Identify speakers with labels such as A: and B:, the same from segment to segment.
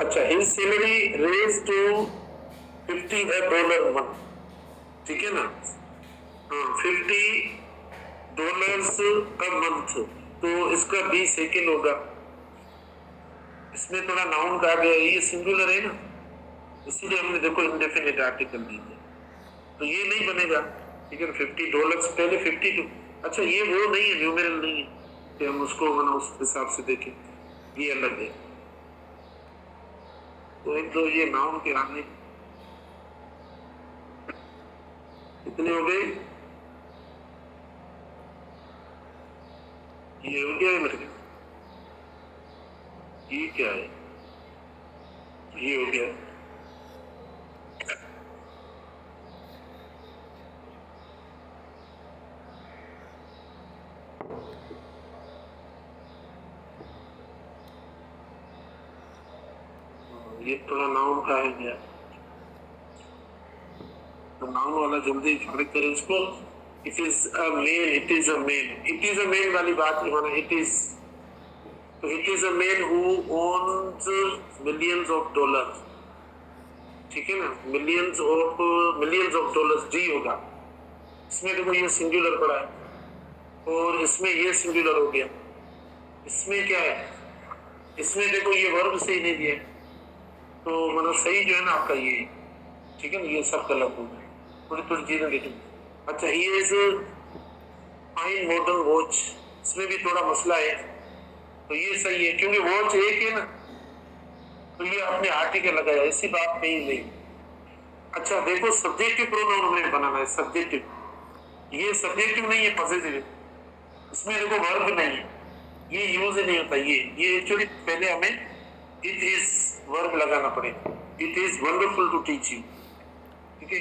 A: अच्छा, his salary raise to $50 month, ठीक है ना। हाँ, $50 का मंथ, तो इसका बी सेकेंड होगा। इसमें थोड़ा नाउन का आ गया, ये सिंगुलर है ना, इसीलिए हमने देखो इंडेफिनिट आर्टिकल दी है, तो ये नहीं बनेगा, ठीक है। $50 पहले 52, अच्छा ये वो नहीं है, न्यूमेरल नहीं है कि हम उसको बना उस हिसाब से देखें, ये अलग है। तो एक तो ये नाउन के आने कितने हो गए, ये हो गया है मेरे, ये क्या है, ये हो गया। ये थोड़ा नाउन का है क्या, तो नाउन वाला जल्दी करेक्ट करें इसको। It is a main, it is a main, it is a main वाली बात नहीं होना, इट इज, तो it is a man who owns millions of dollar, ठीक है ना, मिलियंस ऑफ डॉलर्स, डी होगा। इसमें देखो ये सिंगुलर पड़ा है और इसमें ये सिंगुलर हो गया, इसमें क्या है, इसमें देखो ये वर्ब से ही नहीं दिया, तो मतलब सही जो है ना आपका ये, ठीक है ना, ये सब गलत हो गए, थोड़ी थोड़ी चीजें देखें। अच्छा, ये इज फाइन मॉडर्न वॉच, इसमें भी थोड़ा मसला है, तो ये सही है क्योंकि वॉच एक है ना, तो ये अपने आर्टिकल लगाया, ऐसी बात नहीं नहीं। अच्छा देखो, सब्जेक्टिव प्रोनाउन हमें बनाना है, सब्जेक्टिव, ये सब्जेक्टिव नहीं है, पॉजिटिव है, इसमें देखो वर्ब नहीं है, ये यूज ही नहीं होता, ये एक्चुअली पहले हमें इट इज वर्ब लगाना पड़ेगा, it is wonderful to teach you, ठीक है।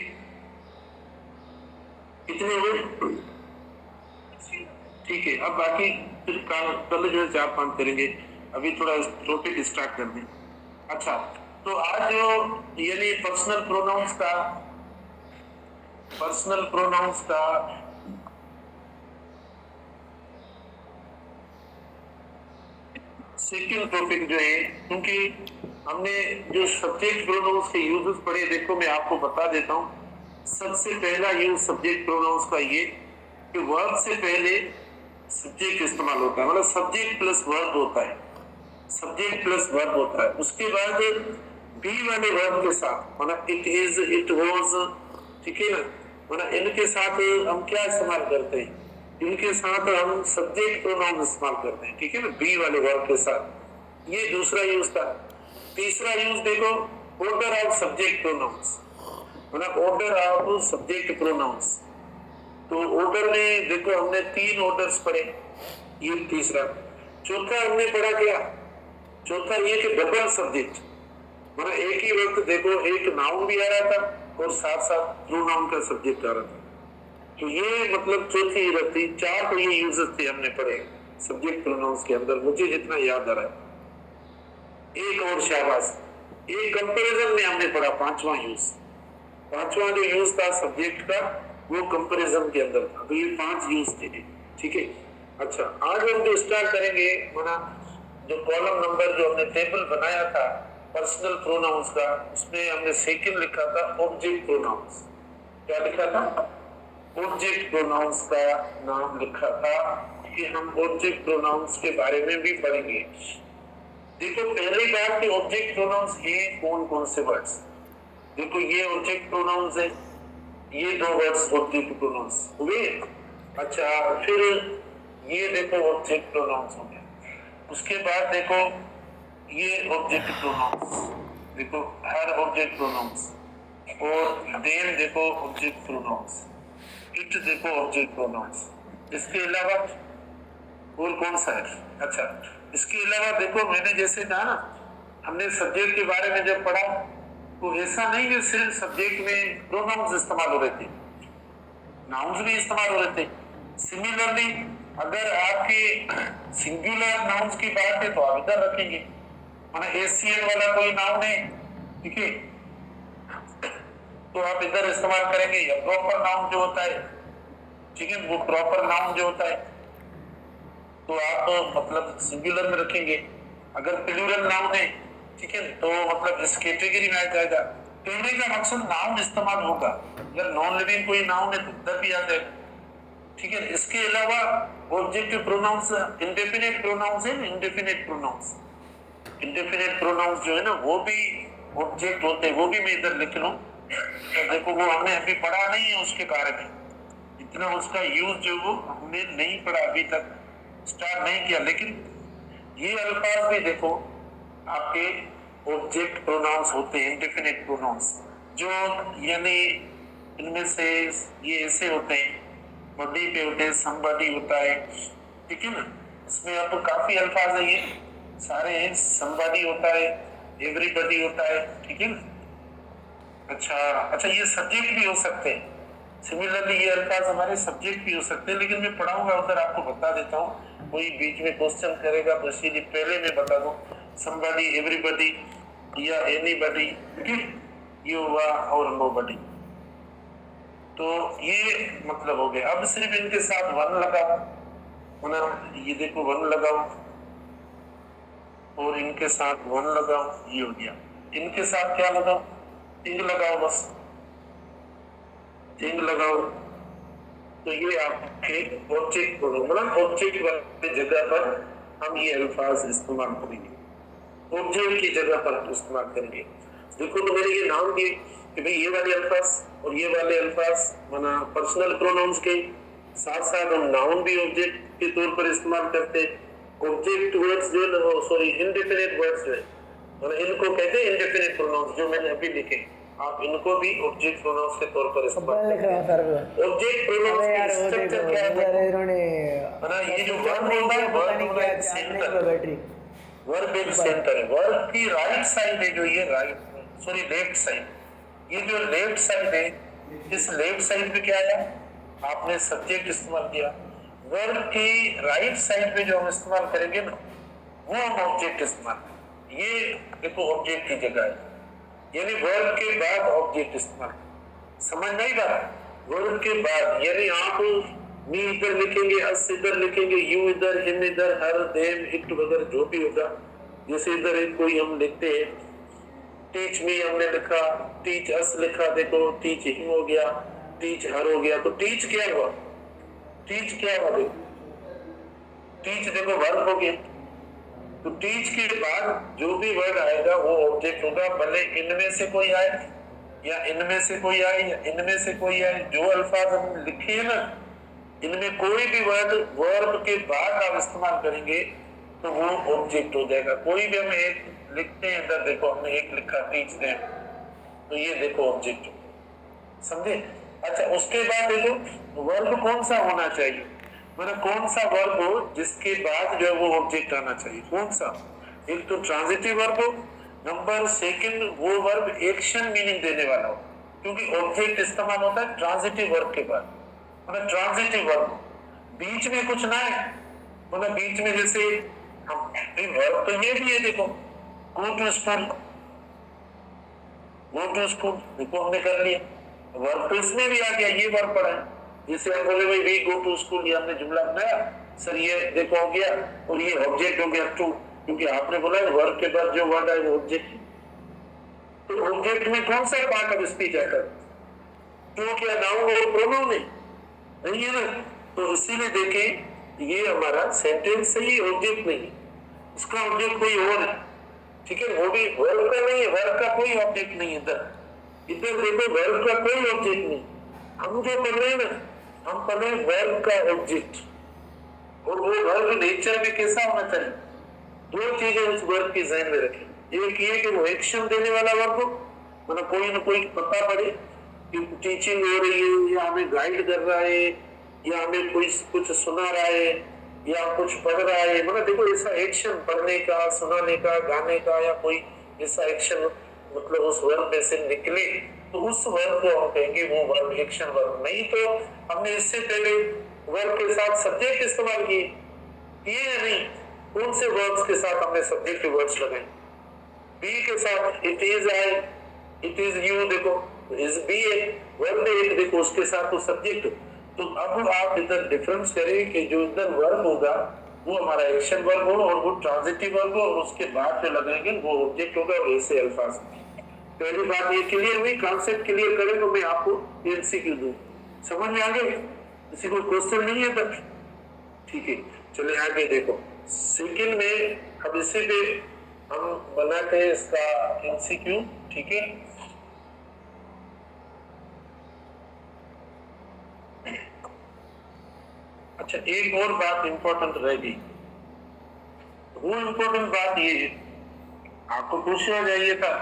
A: कितने हुए, ठीक है। अब बाकी फिर कल जो है 4-5 करेंगे, अभी थोड़ा टॉपिक स्टार्ट कर दें। अच्छा, तो आज जो यानी पर्सनल प्रोनाउंस का सेकंड टॉपिक जो है, क्योंकि हमने जो सब्जेक्ट प्रोनाउंस के यूजेस पढ़े, देखो मैं आपको बता देता हूँ। सबसे पहला यूज सब्जेक्ट प्रोनाउंस का ये कि वर्ब से पहले सब्जेक्ट इस्तेमाल होता है, मतलब सब्जेक्ट प्लस वर्ब होता है, सब्जेक्ट प्लस वर्ब होता है। उसके बाद बी वाले वर्ब के साथ, मतलब इट इज, इट वाज, ठीक है ना, मतलब इनके साथ हम क्या इस्तेमाल करते हैं, इनके साथ हम सब्जेक्ट प्रोनाउन इस्तेमाल करते हैं, ठीक है ना, बी वाले वर्ब के साथ। ये दूसरा यूज था। तीसरा यूज देखो, ऑर्डर ऑफ सब्जेक्ट प्रोनाउंस, मतलब ऑर्डर ऑफ सब्जेक्ट प्रोनाउंस। तो ऑर्डर में देखो हमने 3 ऑर्डर्स पढ़े, ये तीसरा। चौथा हमने पढ़ा क्या, चौथा ये कि डबल सब्जेक्ट, मतलब एक ही वक्त देखो एक नाउन भी आ रहा था और साथ साथ प्रोनाउन का सब्जेक्ट आ रहा था, तो ये मतलब चौथी रखती। 4 तो ये यूजेस थे हमने पढ़े सब्जेक्ट प्रोनाउंस के अंदर, मुझे जितना याद आ रहा है। एक और शाबाश, एक कंपैरिजन में हमने पढ़ा, 5वां यूज, 5वां जो यूज था सब्जेक्ट का, वो कंपैरिजन के अंदर था, तो ये 5 यूज थे, ठीक है। अच्छा, आज हम जो स्टार्ट करेंगे, माना जो कॉलम नंबर जो हमने टेबल बनाया था पर्सनल प्रोनाउंस का, उसमें हमने सेकंड लिखा था ऑब्जेक्ट प्रोनाउंस। क्या लिखा था, ऑब्जेक्ट प्रोनाउंस का नाम लिखा था कि हम ऑब्जेक्ट प्रोनाउंस के बारे में भी पढ़ेंगे। देखो पहली बात कि ऑब्जेक्ट प्रोनाउंस ये कौन कौन से वर्ड्स, देखो ये ऑब्जेक्ट प्रोनाउंस है, ये 2 वर्ड्स ऑब्जेक्ट प्रोनाउंस हुए। अच्छा, फिर ये देखो ऑब्जेक्ट प्रोनाउंस हो गया। उसके बाद देखो ये ऑब्जेक्ट प्रोनाउंस, देखो हर ऑब्जेक्ट प्रोनाउंस, और देन देखो ऑब्जेक्ट प्रोनाउंस, इट देखो ऑब्जेक्ट प्रोनाउंस। इसके अलावा और कौन सा है, अच्छा इसके अलावा देखो मैंने जैसे कहा ना, हमने सब्जेक्ट के बारे में जब पढ़ा, तो ऐसा नहीं कि सिर्फ सब्जेक्ट में प्रोनाउंस इस्तेमाल हो रहे थे, नाउन्स भी इस्तेमाल हो रहे थे। सिमिलरली अगर आपकी सिंगुलर नाउन्स की बात है तो आप इधर रखेंगे, माना एसीएल वाला कोई नाउन है, ठीक है, तो आप इधर इस्तेमाल करेंगे। या प्रॉपर नाउन जो होता है, ठीक है, वो प्रॉपर नाउन जो होता है तो आप मतलब सिंगुलर में रखेंगे। अगर प्लूरल नाउन है, ठीक है, तो मतलब इस कैटेगरी में आ जाएगा। कहने का मकसद नाउन इस्तेमाल होगा, अगर नॉन लिविंग कोई नाउन है तो उधर भी आ जाएगा, ठीक है। इसके अलावा ऑब्जेक्टिव प्रोनाउंस, इंडेफिनिट प्रोनाउंस है, इंडेफिनिट प्रोनाउंस, इंडेफिनिट प्रोनाउंस जो है ना वो भी ऑब्जेक्ट होते हैं, वो भी मैं इधर लिख लूं। तो देखो वो हमने अभी पढ़ा नहीं है उसके बारे में, इतना उसका यूज जो वो हमने नहीं पढ़ा अभी तक, स्टार्ट नहीं किया, लेकिन ये अल्फाज भी देखो आपके ऑब्जेक्ट प्रोनाउंस होते हैं, इंडेफिनिट प्रोनाउंस, जो यानी इनमें से ये ऐसे होते हैं, बॉडी पे होते हैं, समबडी होता है, ठीक है ना। इसमें आपको काफी अल्फाज है, ये सारे हैं, समबडी होता है, एवरीबडी होता है, ठीक है ना। अच्छा, ये सब्जेक्ट भी हो सकते हैं, सिमिलरली ये अल्फाज हमारे सब्जेक्ट भी हो सकते हैं, लेकिन मैं पढ़ाऊंगा उधर आपको बता देता हूँ, कोई बीच में क्वेश्चन करेगा तो इसीलिए पहले मैं बता दूं, समबडी, एवरीबडी या एनीबडी, ठीक है, ये हुआ, और नोबडी। तो ये मतलब हो गया। अब सिर्फ इनके साथ वन लगाओ, मतलब ये देखो वन लगाओ और इनके साथ वन लगाओ, ये हो गया। इनके साथ क्या लगाओ, इंग लगाओ, बस इंग लगाओ, तो ये आपके ऑब्जेक्ट, मतलब ऑब्जेक्ट वाली जगह पर हम ये अल्फाज इस्तेमाल करेंगे, ऑब्जेक्ट की जगह पर इस्तेमाल करेंगे। देखो तो मैंने ये नाम दिए कि भाई ये वाले अल्फाज और ये वाले अल्फाज माना पर्सनल प्रोनाउंस के साथ साथ हम नाउन भी ऑब्जेक्ट के तौर पर इस्तेमाल करते हैं। ऑब्जेक्ट वर्ड्स जो है, सॉरी इंडेफिनिट वर्ड्स जो है, मतलब इनको कहते हैं इंडेफिनिट प्रोनाउंस, जो मैंने अभी लिखे, आप इनको भी ऑब्जेक्ट प्रोनाउंस के तौर पर इस्तेमाल करते हैं। ऑब्जेक्ट प्रोनाउंस की स्ट्रक्चर क्या है, मतलब ये जो वर्ब होता है, वर्ब का एक सेंटर, वर्ब एक सेंटर है, वर्ब की राइट साइड है, जो ये राइट, सॉरी लेफ्ट साइड, ये जो लेफ्ट साइड है, इस लेफ्ट साइड पे क्या आया, आपने सब्जेक्ट इस्तेमाल किया। वर्ब की राइट साइड पे जो हम इस्तेमाल करेंगे ना, वो हम ऑब्जेक्ट इस्तेमाल करेंगे। ये देखो ऑब्जेक्ट की जगह है, यानी वर्ब के बाद ऑब्जेक्ट इस्तेमाल, समझ नहीं बात, वर्ब के बाद, यानी आप मी इधर लिखेंगे, अस इधर लिखेंगे, यू इधर, हिम इधर, हर, देम, इट वगैरह जो भी होगा, जैसे इधर एक कोई हम लिखते हैं, टीच मी हमने लिखा, टीच अस लिखा, देखो टीच हिम हो गया, टीच हर हो गया, तो टीच क्या हुआ, टीच क्या हुआ, देखो टीच देखो वर्ब हो गया, तो टीच के बाद जो भी वर्ड आएगा वो ऑब्जेक्ट होगा, भले इनमें से कोई आए या इनमें से कोई आए या इनमें से कोई आए, जो अल्फाज हम लिखे हैं ना, इनमें कोई भी वर्ड वर्ब के बाद आप इस्तेमाल करेंगे तो वो ऑब्जेक्ट हो जाएगा। कोई भी हम एक लिखते हैं, इधर देखो हमने एक लिखा टीच देम, तो ये देखो ऑब्जेक्ट, समझे। अच्छा, उसके बाद देखो वर्ब कौन सा होना चाहिए, मतलब कौन सा वर्ब हो जिसके बाद जो है वो ऑब्जेक्ट आना चाहिए, कौन सा, एक तो ट्रांजिटिव वर्ब हो, नंबर सेकंड वो वर्ब एक्शन मीनिंग देने वाला हो, क्योंकि ऑब्जेक्ट इस्तेमाल होता है ट्रांजिटिव वर्ब के बाद, मतलब ट्रांजिटिव वर्ब, बीच में कुछ ना है, मतलब बीच में जैसे हम वर्ब तो ये भी है, देखो go to school, go to school देखो हमने कर लिया, वर्ब तो इसमें भी आ गया, ये वर्ब पड़ा है, जैसे आप बोले भाई वी गो टू स्कूल, ये हमने जुमला बनाया सर, ये देखो हो गया, और ये ऑब्जेक्ट हो गया टू, क्योंकि आपने बोला वर्ब के बाद जो वर्ड है वो ऑब्जेक्ट, तो ऑब्जेक्ट में कौन सा पार्ट ऑफ स्पीच आता है, टू क्या नाउन और प्रोनाउन नहीं है ना, तो इसीलिए देखें ये हमारा सेंटेंस सही ऑब्जेक्ट नहीं है, इसका ऑब्जेक्ट कोई और है, ठीक है, वो भी वर्ब का नहीं है, वर्ब का कोई ऑब्जेक्ट नहीं है, इधर देखो वर्ब का कोई ऑब्जेक्ट नहीं, हम जो पढ़ रहे हैं ना, हम पढ़ रहे हैं वर्ब का ऑब्जेक्ट, और वो वर्ब नेचर में कैसा होना चाहिए, दो चीजें उस वर्ब की ज़हन में रखें, एक ये कि वो एक्शन देने वाला वर्ब हो, मतलब कोई ना कोई पता पड़े कि टीचिंग हो रही है, या हमें गाइड कर रहा है, या हमें कोई कुछ सुना रहा है, या कुछ पढ़ रहा है, मतलब देखो ऐसा एक्शन, पढ़ने का, सुनाने का, गाने का, या कोई ऐसा एक्शन मतलब उस वर्ब में से निकले, तो उस वर्ब को हम कहेंगे वो वर्ब एक्शन वर्ब। नहीं तो हमने इससे पहले वर्ब के साथ सब्जेक्ट इस्तेमाल किए या नहीं, कौन से वर्ब्स के साथ हमने सब्जेक्ट वर्ड्स लगाए, बी के साथ it is I, it is you, देखो इज बी है वर्ब है एक, देखो उसके साथ तो सब्जेक्ट, तो अब आप इधर डिफरेंस करें कि जो इधर वर्ब होगा वो हमारा एक्शन वर्ब हो और वो ट्रांजिटिव वर्ब हो, और उसके बाद जो लगेंगे वो ऑब्जेक्ट होगा और ऐसे अल्फाज। पहली बात ये क्लियर हुई, कॉन्सेप्ट क्लियर करें तो मैं आपको एमसीक्यू दूं। समझ में आ गया? किसी को क्वेश्चन नहीं है तक? ठीक है, चलिए आगे देखो। सेकंड में अब इसी पे हम बनाते हैं इसका एमसीक्यू। ठीक है, अच्छा एक और बात इंपॉर्टेंट रहेगी। वो इंपॉर्टेंट बात ये है, आपको पूछना चाहिए था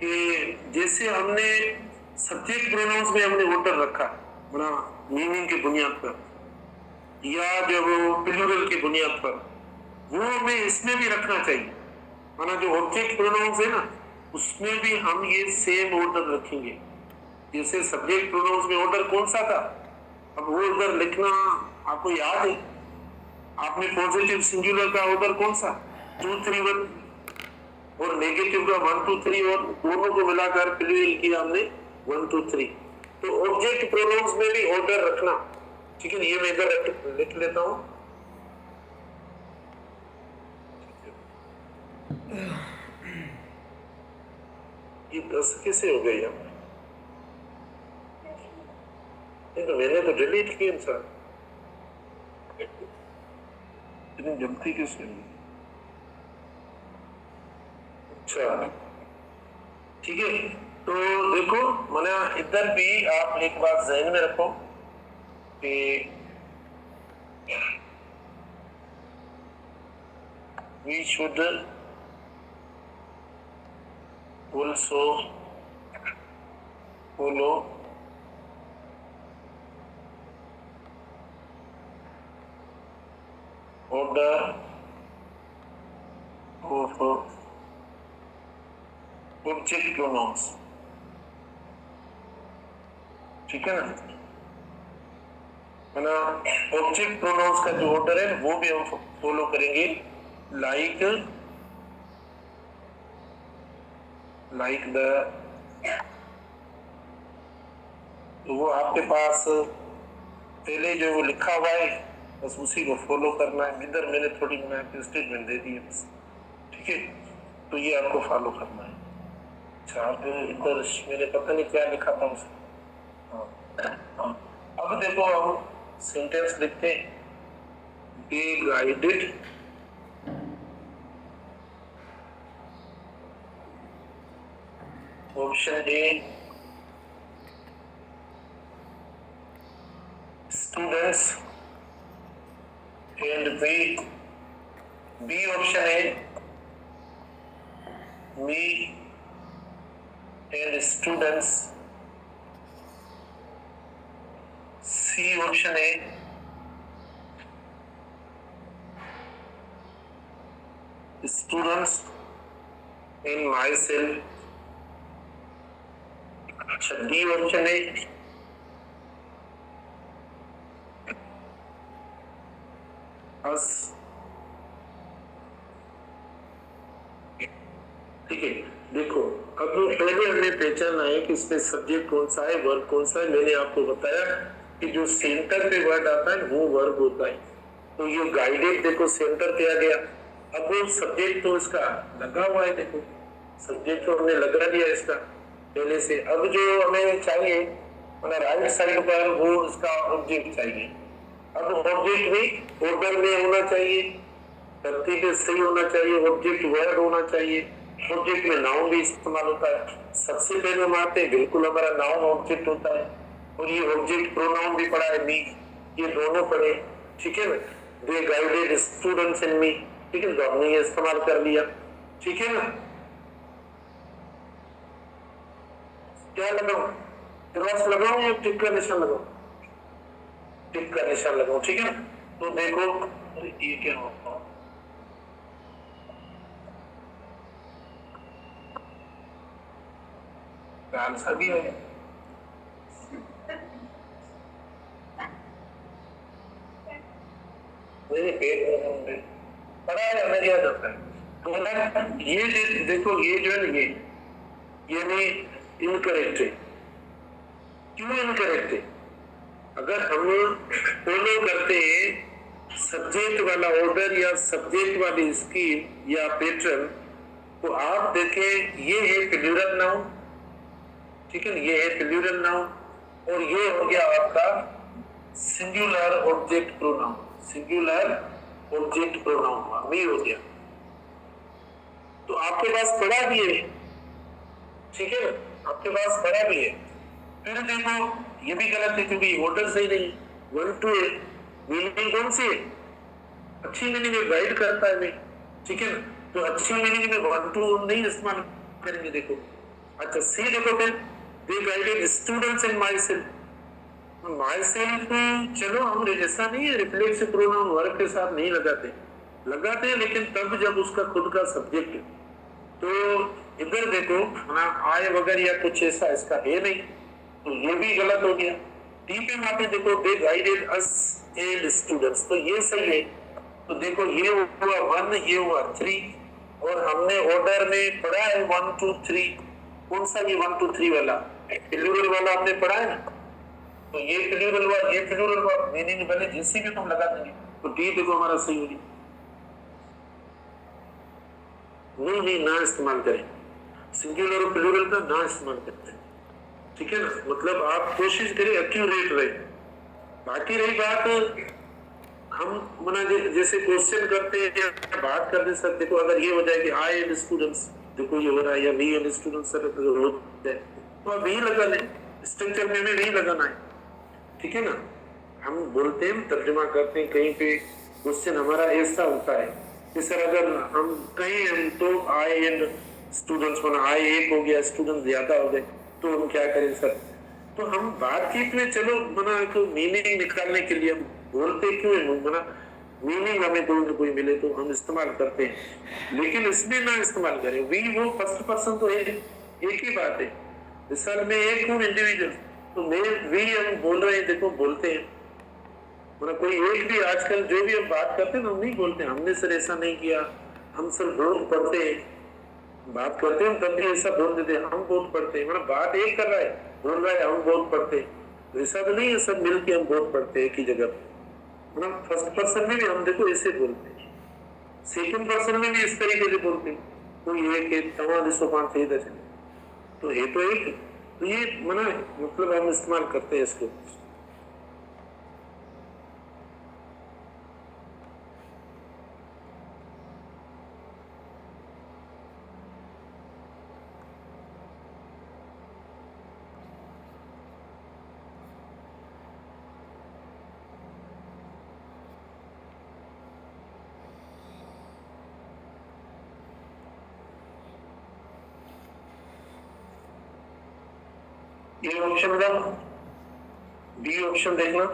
A: कि जैसे हमने सब्जेक्ट प्रोनाउंस में हमने ऑर्डर रखा बड़ा मीनिंग की बुनियाद पर या जब प्लूरल की बुनियाद पर, वो हमें इसमें भी रखना चाहिए। माना जो ऑब्जेक्ट प्रोनाउंस है ना, उसमें भी हम ये सेम ऑर्डर रखेंगे। जैसे सब्जेक्ट प्रोनाउंस में ऑर्डर कौन सा था, अब वो ऑर्डर लिखना आपको याद है? आपने पॉजिटिव सिंगुलर का ऑर्डर कौन सा, 2 3 1, और नेगेटिव का 1 2 3, और दोनों को मिलाकर प्लूरल किया हमने 1 2 3। तो ऑब्जेक्ट प्रोनाउंस में भी ऑर्डर रखना। ठीक है, ये मैं इधर लिख लेता हूं। ये 10 कैसे हो गई? तो मैंने तो डिलीट किया सर, इतनी जल्दी कैसे हुई? अच्छा ठीक है, तो देखो मैंने इधर भी आप एक बात ध्यान में रखो कि we should also follow order of object pronouns। ठीक है ना, है ना? ऑब्जेक्ट प्रोनाउंस का जो ऑर्डर है वो भी हम फॉलो करेंगे। लाइक द, तो वो आपके पास पहले जो वो लिखा हुआ है बस उसी को फॉलो करना है। इधर मैंने थोड़ी स्टेटमेंट दे दी है बस। ठीक है, तो ये आपको फॉलो करना है। अच्छा अब इधर मैंने पता नहीं क्या लिखा था उसे। हाँ, अब देखो हम सेंटेंस लिखते हैं, B guided option A students and B option A me and students, C option A students and myself. अच्छा डी ऑप्शन ए अस। ठीक है, देखो अब पहले हमने पहचाना है कि इसमें सब्जेक्ट कौन सा है, वर्ब कौन सा है। मैंने आपको बताया कि जो सेंटर पे वर्ड आता है वो वर्ब होता है। तो ये गाइडेड देखो सेंटर पे आ गया। अब वो सब्जेक्ट तो इसका लगा हुआ है, देखो सब्जेक्ट तो हमने लगा दिया इसका पहले से। अब जो हमें चाहिए मतलब राइट साइड पर वो इसका ऑब्जेक्ट चाहिए। अब ऑब्जेक्ट भी ऑर्डर में होना चाहिए, तरतीब में सही होना चाहिए, ऑब्जेक्ट वर्ड होना चाहिए। ऑब्जेक्ट में नाउन भी इस्तेमाल होता है। सबसे पहले हम आते हैं, बिल्कुल हमारा नाउन ऑब्जेक्ट होता है, और ये ऑब्जेक्ट प्रोनाउन भी पढ़ा है, मी, ये दोनों पढ़े। ठीक है ना, दे गाइडेड स्टूडेंट्स एंड मी। ठीक है, तो हमने ये इस्तेमाल कर लिया। ठीक है ना, क्या लगाऊं, क्रॉस लगाऊं या टिक का निशान लगाऊं? टिक का निशान लगाऊं। ठीक है, तो देखो ये क्या होगा, आंसर भी है। मेरे पेट में पड़ा है, मैं क्या करता है। तो ये देखो ये जो है ये नहीं इनकरेक्ट है। क्यों इनकरेक्ट है? अगर हम फॉलो करते हैं सब्जेक्ट वाला ऑर्डर या सब्जेक्ट वाली स्कीम या पैटर्न, तो आप देखें ये है प्लूरल नाउन, ठीक है, ये है प्लूरल नाउन और ये हो गया आपका singular object pronoun, singular object pronoun me हो गया। तो आपके पास पढ़ा भी है, ठीक है, आपके पास पढ़ा भी है। फिर देखो ये भी गलत है क्योंकि ऑर्डर सही नहीं, 1 to 8 मीनिंग कौन सी है, अच्छी मीनिंग में गाइड करता है नहीं, ठीक है ना, तो अच्छी मीनिंग में 1 to नहीं इस्तेमाल करेंगे। देखो अच्छा सी देखो फिर they guided students and myself, myself चलो हम ऐसा नहीं है रिफ्लेक्सिव प्रोनाउन वर्ब के साथ नहीं लगाते, लगाते हैं लेकिन तब जब उसका खुद का सब्जेक्ट है। तो इधर देखो ना आय वगैरह या कुछ ऐसा इसका है नहीं, तो ये भी गलत हो गया। ठीक है, वहां पे देखो दे गाइडेड अस एंड स्टूडेंट्स, तो ये सही है। तो देखो ये हुआ 1, ये हुआ 3 और हमने ऑर्डर में पढ़ा है 1 2 3, कौन सा ये 1 2 3 वाला प्लूरल वाला हमने पढ़ा है ना, तो ये प्लूरल हुआ, ये प्लूरल हुआ, मीनिंग भले जिससे भी तुम लगा देंगे। तो डी देखो हमारा सही होगी, नहीं ना इस्तेमाल करें, सिंगुलर और प्लूरल का ना इस्तेमाल करते हैं, ठीक है ना, मतलब आप कोशिश करें एक्यूरेट रहे। बाकी रही बात हम मना जैसे क्वेश्चन करते हैं या बात करते सर, देखो अगर ये हो जाए कि आई एंड स्टूडेंट्स, देखो ये हो रहा है, या वी एंड स्टूडेंट्स सर तो हो जाए तो अब वी लगा लें, स्ट्रक्चर में हमें वी लगाना है, ठीक है ना। हम बोलते हैं तर्जुमा करते हैं, कहीं पे क्वेश्चन हमारा ऐसा होता है कि सर अगर हम कहें तो आई एंड स्टूडेंट्स बना, आई एक हो गया, स्टूडेंट ज्यादा हो गए, तो हम क्या करें सर, तो हम बातचीत में चलो मना को मीनिंग निकालने के लिए हम बोलते क्यों है, मना मीनिंग हमें कोई न कोई मिले तो हम इस्तेमाल करते हैं, लेकिन इसमें ना इस्तेमाल करें। वी वो फर्स्ट पर्सन तो एक ही बात है, मिसाल में एक हूँ इंडिविजुअल, तो मैं वी हम बोल रहे हैं, देखो बोलते हैं, मतलब कोई एक भी आजकल जो भी हम बात करते हैं ना हम नहीं बोलते हमने सर ऐसा नहीं किया, हम सर बहुत पढ़ते हैं, बात करते हैं तब भी ऐसा बोल देते हैं हम बहुत पढ़ते हैं, मतलब बात एक कर रहा है बोल रहा है हम बहुत पढ़ते हैं, तो ऐसा तो नहीं है सब मिलके हम बहुत पढ़ते हैं एक ही जगह, मतलब फर्स्ट पर्सन में भी हम देखो ऐसे बोलते हैं, सेकंड पर्सन में भी इस तरीके से बोलते हैं, तो ये कि तमाम 205 थे इधर, तो ये तो एक, तो ये मना मतलब हम इस्तेमाल करते हैं इसको। ये ऑप्शन का बी ऑप्शन देखना,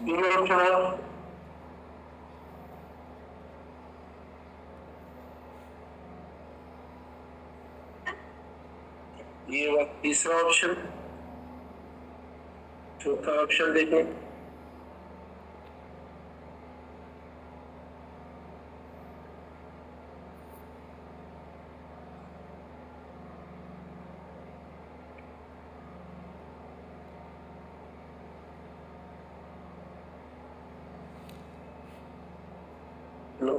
A: बी ऑप्शन है, ये तीसरा ऑप्शन, चौथा ऑप्शन देखें,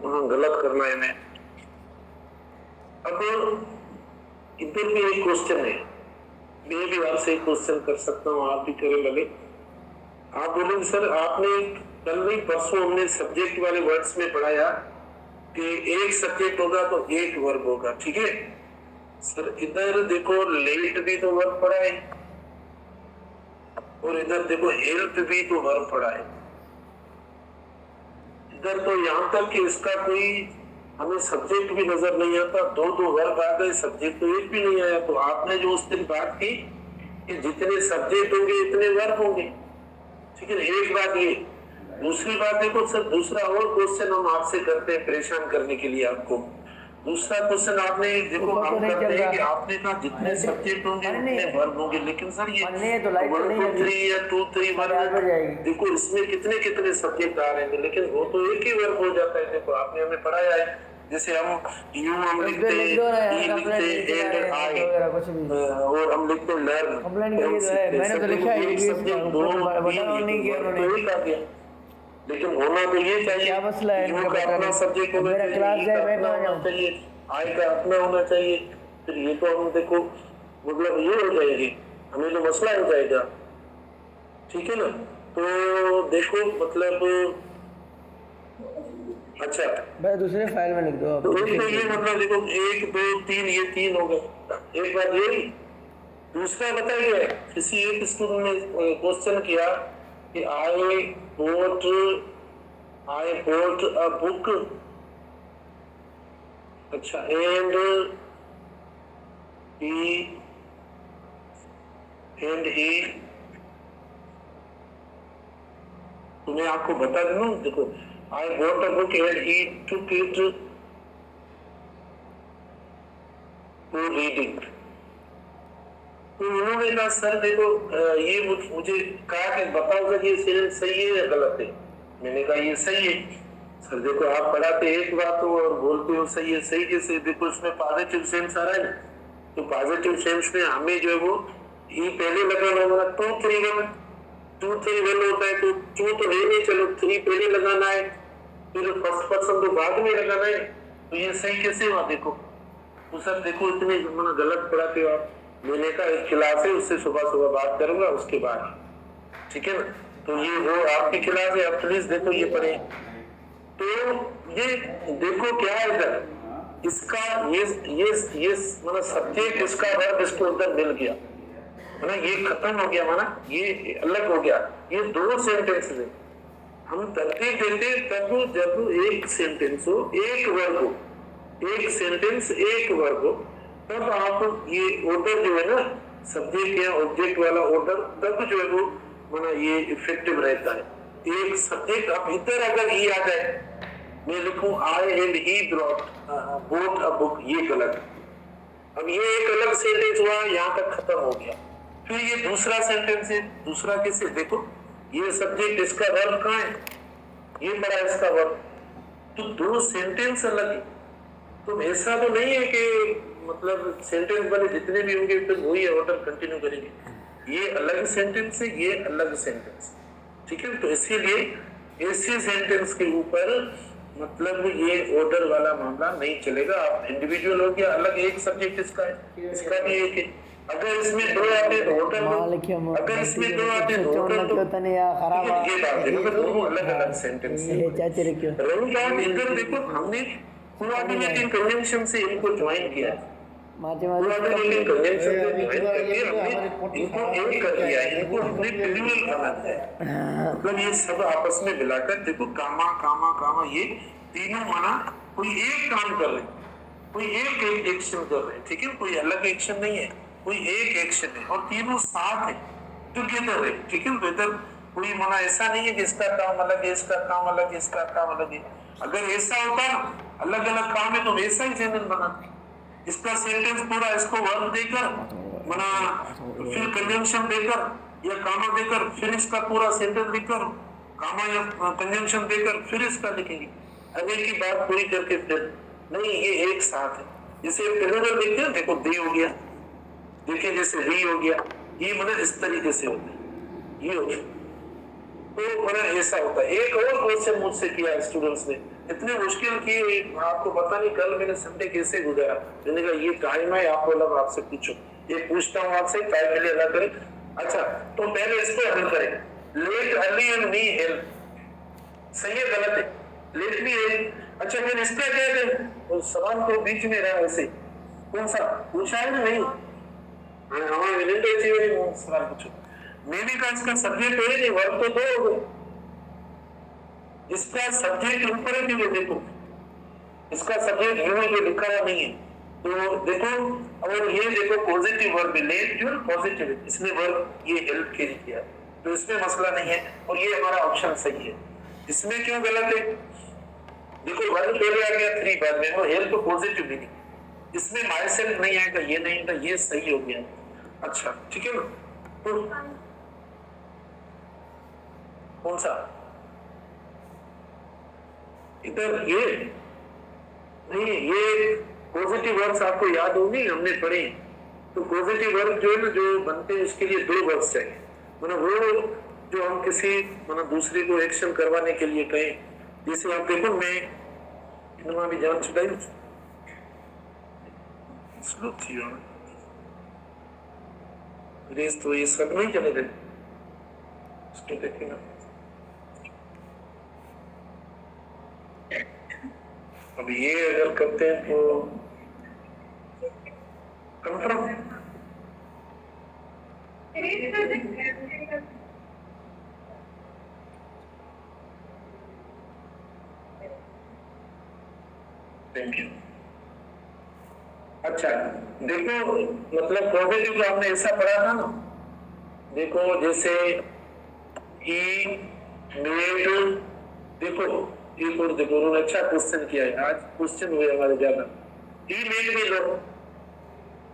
A: हाँ गलत करना है मैं। अब इधर भी एक क्वेश्चन है, मैं भी आपसे एक क्वेश्चन कर सकता हूँ, आप भी करें भले। आप बोलेंगे सर आपने कल नहीं परसों हमने सब्जेक्ट वाले वर्ड्स में पढ़ाया कि एक सब्जेक्ट होगा तो एक वर्ब होगा, ठीक है सर, इधर देखो लेट भी तो वर्ब पढ़ा है और इधर देखो हेल्प भी तो वर्ब पढ़ा है, इधर तो यहाँ तक कि इसका कोई हमें सब्जेक्ट भी नजर नहीं आता, दो वर्ब आ गए, सब्जेक्ट तो एक भी नहीं आया। तो आपने जो उस दिन बात की कि जितने सब्जेक्ट होंगे इतने वर्ब होंगे, ठीक है, एक बात ये। दूसरी बात देखो सर, दूसरा और क्वेश्चन हम आपसे करते हैं परेशान करने के लिए आपको, दूसरा क्वेश्चन आपने देखो
B: ऊपर तो
A: हम
B: नहीं
A: करते
B: चल
A: हैं कि
B: रहा।
A: आपने कहा जितने
B: नहीं,
A: सब्जेक्ट होंगे
B: पढ़ने
A: उतने वर्ब होंगे, लेकिन सर ये
B: पढ़ने है तो लाइट तो
A: 1
B: नहीं
A: 2
B: लगी,
A: 3 या 2 3
B: साढ़े 8 बज जाएगी।
A: देखो इसमें कितने कितने सब्जेक्ट आ रहे हैं, लेकिन वो तो एक ही वर्ब हो जाता है। देखो आपने हमें पढ़ाया है, जैसे हम यू हम लिखते हैं,
B: लिख दो ना यार,
A: ई
B: कंप्लेंट
A: लिखते
B: लिख
A: हैं, एंड आई
B: वगैरह कुछ भी
A: और हम लिखते हैं लर्न,
B: कंप्लेंट करिए तो है। मैंने तो लिखा है
A: एक
B: इंग्लिश
A: सब्जेक्ट
B: में,
A: 2
B: बटन
A: 3
B: ऑन नहीं किया उन्होंने।
A: तो एक आ गया, लेकिन होना तो ये चाहिए
B: क्या मसला है
A: यू
B: इनका
A: का अपना
B: बटन?
A: सब्जेक्ट होना
B: मेरा
A: चाहिए,
B: क्लास
A: ई
B: जाए
A: का
B: मैं
A: अपना
B: कहाँ
A: होना
B: जाऊँ?
A: चाहिए, आई का अपना होना चाहिए। फिर ये तो हम देखो मतलब ये हो जाएगी, हमें तो मसला हो जाएगा, ठीक है ना। तो देखो मतलब अच्छा
B: भाई दूसरे फाइल में लिख दो आप।
A: तो एक तो ये मतलब देखो 1 2 3 ये 3 हो गए, एक बात ये। दूसरा बताइए, किसी एक स्कूल में क्वेश्चन किया कि आई बोट अ बुक, अच्छा एंड ही तो मैं आपको बता दूं, देखो I bought a book and he took it for reading. तो उन्होंने कहा सर देखो ये मुझे कहा कि बताओ सर ये सेंटेंस सही है या गलत है। मैंने कहा ये सही है। सर देखो आप पढ़ाते एक बात हो और बोलते हो सही है, सही कैसे? देखो इसमें पॉजिटिव सेंस आ रहा है, तो पॉजिटिव सेंस में हमें जो है वो ये पहले लगाना होगा 2 3 1 2 3 1 होता है, तो 2 तो है नहीं, चलो 3 पहले लगाना है, फिर फर्स्ट पर्सन तो बाद में लगाना है। तो ये सही कैसे हुआ? देखो तो सर देखो इतने मैंने गलत पढ़ाते हो आप। मैंने कहा एक क्लास है, उससे सुबह सुबह बात करूंगा उसके बाद, ठीक है ना। तो ये वो आपकी क्लास है, आप प्लीज देखो ये पढ़े। तो ये देखो क्या है इधर, इसका ये मतलब सब्जेक्ट इसका वर्ब इसको उधर मिल गया, है ना, ये खत्म हो गया, माना ये अलग हो गया। ये 2 सेंटेंस है। हम तरतीब देते तब जब एक सेंटेंस हो, एक वर्ब हो, एक सेंटेंस एक वर्ब हो, तब आप ये ऑर्डर जो है ना सब्जेक्ट या ऑब्जेक्ट वाला ऑर्डर, तब जो है वो माना ये इफेक्टिव रहता है। एक सब्जेक्ट अब इधर अगर ही आ जाए, मैं लिखूं I and he brought bought a book, ये गलत। अब ये एक अलग सेंटेंस हुआ, यहाँ तक खत्म हो गया। फिर ये दूसरा सेंटेंस है, दूसरा कैसे? देखो ये सब्जेक्ट, इसका वर्ब कहाँ है? ये पड़ा इसका वर्ब, तो 2 सेंटेंस अलग है। तो ऐसा तो नहीं है कि मतलब सेंटेंस वाले जितने भी होंगे फिर वही ऑर्डर कंटिन्यू करेंगे। ये अलग सेंटेंस है, ये अलग सेंटेंस, ठीक है। तो इसीलिए ऐसे सेंटेंस के ऊपर मतलब ये ऑर्डर वाला मामला नहीं चलेगा। आप इंडिविजुअल हो गया अलग, एक सब्जेक्ट इसका है, इसका भी एक है। अगर इसमें 2 आते तो ऑर्डर दो, अगर इसमें 2 आते तो ऑर्डर दो, ये बात है। मतलब दोनों अलग अलग सेंटेंस है। रही बात इधर देखो, हमने कोऑर्डिनेटिंग कन्वेंशन से इनको ज्वाइन किया है, कोऑर्डिनेटिंग कन्वेंशन से ज्वाइन करके हमने इनको एक कर दिया है, इनको हमने प्लूरल बना दिया है। मतलब ये सब आपस में मिलाकर देखो कामा कामा कामा, ये तीनों माना कोई एक काम कर रहे हैं, कोई एक एक्शन कर रहे हैं, ठीक है। कोई अलग एक्शन नहीं है, कोई एक एक्शन है और तीनों साथ है, टुगेदर है, ठीक है। तो इधर कोई माना ऐसा नहीं है कि इसका काम अलग है, इसका काम अलग है, इसका काम अलग है। अगर ऐसा होता ना अलग अलग काम है तो वैसा ही सेंटेंस बनाते। इसका सेंटेंस पूरा इसको वर्ब देकर मना फिर कंजंक्शन देकर या कामा देकर फिर इसका पूरा सेंटेंस लिखकर कामा या कंजंक्शन देकर फिर इसका लिखेंगे। अगर की बात पूरी करके फिर नहीं, ये एक साथ है। जैसे प्लूरल लिखते हैं, देखो दे हो गया, देखिए जैसे वी हो गया, ये मतलब इस तरीके से होता है, ये हो गया। तो मतलब ऐसा होता है। एक और क्वेश्चन मुझसे किया स्टूडेंट्स ने, इतने मुश्किल की, आपको पता नहीं कल मैंने संडे कैसे गुजारा। मैंने कहा ये टाइम है, आप लोग आपसे पूछो, ये पूछता हूँ आपसे, टाइम मिले अदा करें। अच्छा तो पहले इसको हल करें। Let early and me help, सही है गलत है? Let me help. अच्छा फिर इसका क्या है? सवाल तो बीच में रहा वैसे, कौन सा पूछा है? नहीं हमारे रिलेटिव चाहिए सवाल पूछो। मैंने कहा इसका सब्जेक्ट है नहीं, वर्ब तो 2 हो गए, इसका सब्जेक्ट ऊपर है क्यों? देखो इसका सब्जेक्ट यूं ही लिखा हुआ नहीं है, तो देखो और ये देखो पॉजिटिव वर्ब है, लेट जो पॉजिटिव है, इसने वर्ब ये हेल्प के लिए किया, तो इसमें मसला नहीं है और ये हमारा ऑप्शन सही है। इसमें क्यों गलत है? देखो 1 पहले आ गया 3 बाद में, और हेल्प तो पॉजिटिव मीनिंग, इसमें माई सेल्फ नहीं आएगा, ये नहीं आएगा, ये सही हो गया। अच्छा ठीक है ना। तो कौन सा इधर ये नहीं, ये पॉजिटिव वर्ब्स आपको याद होंगे, हमने पढ़े। तो पॉजिटिव वर्ब जो है ना, जो बनते हैं उसके लिए 2 वर्ब्स चाहिए। मतलब वो जो हम किसी मतलब दूसरे को एक्शन करवाने के लिए कहें, जैसे आप देखो मैं इनमें भी जान चुका हूं, स्लो थी रेस, तो ये सब नहीं चले गए इसको देखें ना। अब ये अगर करते हैं तो कंफर्म थैंक यू। अच्छा देखो, मतलब पॉजिटिव तो आपने ऐसा पढ़ा था ना, देखो जैसे ही मेड, देखो एक और देखो, उन्होंने अच्छा क्वेश्चन किया है, आज क्वेश्चन हुए हमारे ज्यादा। ही मेड मी लो,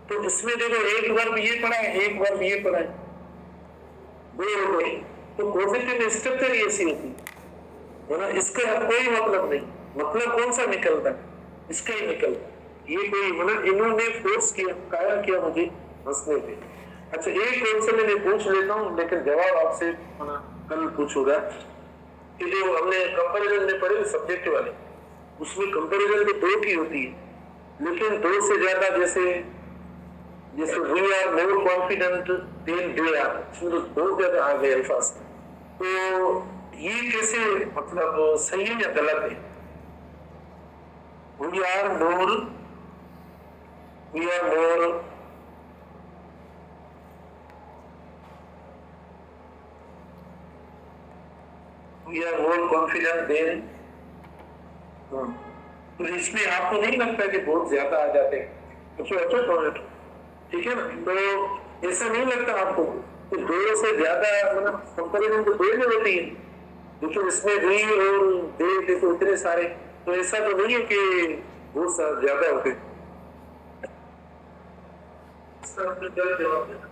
A: तो इसमें देखो एक वर्ब ये पढ़ा है, एक वर्ब ये पढ़ा है, दो, तो पॉजिटिव स्ट्रक्चर ऐसी होती है ना, इसका कोई मतलब नहीं, मतलब कौन सा निकलता है, इसका ही निकलता है। ये कोई मतलब इन्होंने फोर्स किया, कायल किया मुझे हंसने पे। अच्छा एक क्वेश्चन मैंने पूछ लेता हूँ, लेकिन जवाब आपसे कल पूछूंगा कि जो हमने कंपैरिजन में पढ़े सब्जेक्ट वाले, उसमें कंपैरिजन में 2 की होती है, लेकिन 2 से ज्यादा, जैसे we are more confident than they are, इसमें 2 ज्यादा आ गए अल्फाज। तो ये कैसे मतलब सही है या गलत है? We are more we are more confident than, तो इसमें आपको नहीं लगता कि बहुत ज्यादा आ जाते हैं, ठीक है ना, तो ऐसा नहीं लगता आपको तो 2 से ज्यादा मतलब कंपैरिजन तो 2 में होती है, लेकिन इसमें वी और दे देखो इतने सारे, तो ऐसा तो नहीं है कि बहुत ज्यादा होते। जवाब देना